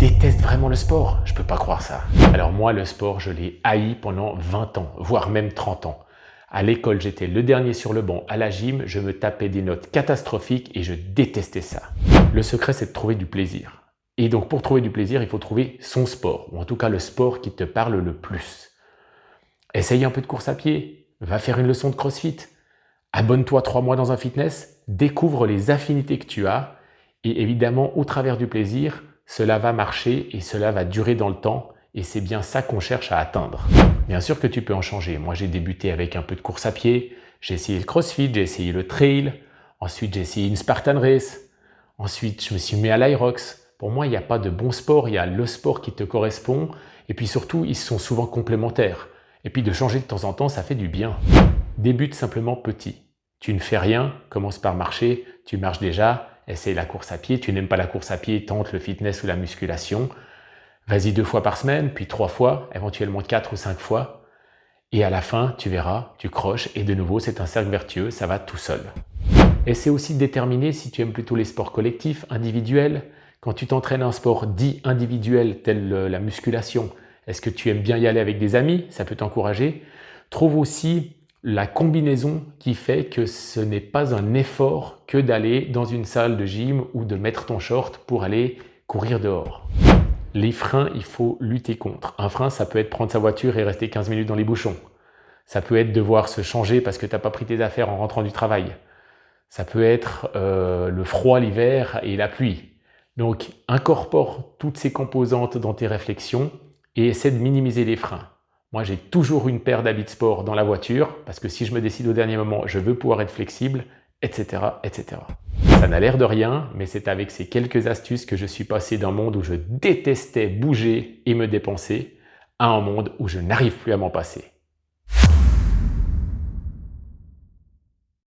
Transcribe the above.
détestes vraiment le sport? Je peux pas croire ça. Alors moi, le sport, je l'ai haï pendant 20 ans, voire même 30 ans. À l'école, j'étais le dernier sur le banc. À la gym, je me tapais des notes catastrophiques et je détestais ça. Le secret, c'est de trouver du plaisir. Et donc, pour trouver du plaisir, il faut trouver son sport, ou en tout cas le sport qui te parle le plus. Essaye un peu de course à pied, va faire une leçon de CrossFit, abonne-toi 3 mois dans un fitness, découvre les affinités que tu as et évidemment, au travers du plaisir, cela va marcher et cela va durer dans le temps et c'est bien ça qu'on cherche à atteindre. Bien sûr que tu peux en changer. Moi, j'ai débuté avec un peu de course à pied, j'ai essayé le CrossFit, j'ai essayé le trail, ensuite j'ai essayé une Spartan Race, ensuite je me suis mis à l'Irox. Pour moi, il n'y a pas de bon sport, il y a le sport qui te correspond et puis surtout, ils sont souvent complémentaires. Et puis de changer de temps en temps, ça fait du bien. Débute simplement petit. Tu ne fais rien, commence par marcher, tu marches déjà, essaye la course à pied, tu n'aimes pas la course à pied, tente le fitness ou la musculation. Vas-y 2 fois par semaine, puis 3 fois, éventuellement 4 ou 5 fois. Et à la fin, tu verras, tu croches et de nouveau, c'est un cercle vertueux, ça va tout seul. Essaie aussi de déterminer si tu aimes plutôt les sports collectifs, individuels. Quand tu t'entraînes à un sport dit individuel, tel la musculation, est-ce que tu aimes bien y aller avec des amis? Ça peut t'encourager. Trouve aussi la combinaison qui fait que ce n'est pas un effort que d'aller dans une salle de gym ou de mettre ton short pour aller courir dehors. Les freins, il faut lutter contre. Un frein, ça peut être prendre sa voiture et rester 15 minutes dans les bouchons. Ça peut être devoir se changer parce que tu n'as pas pris tes affaires en rentrant du travail. Ça peut être le froid l'hiver et la pluie. Donc, incorpore toutes ces composantes dans tes réflexions et essaie de minimiser les freins. Moi, j'ai toujours une paire d'habits de sport dans la voiture parce que si je me décide au dernier moment, je veux pouvoir être flexible, etc., etc. Ça n'a l'air de rien, mais c'est avec ces quelques astuces que je suis passé d'un monde où je détestais bouger et me dépenser à un monde où je n'arrive plus à m'en passer.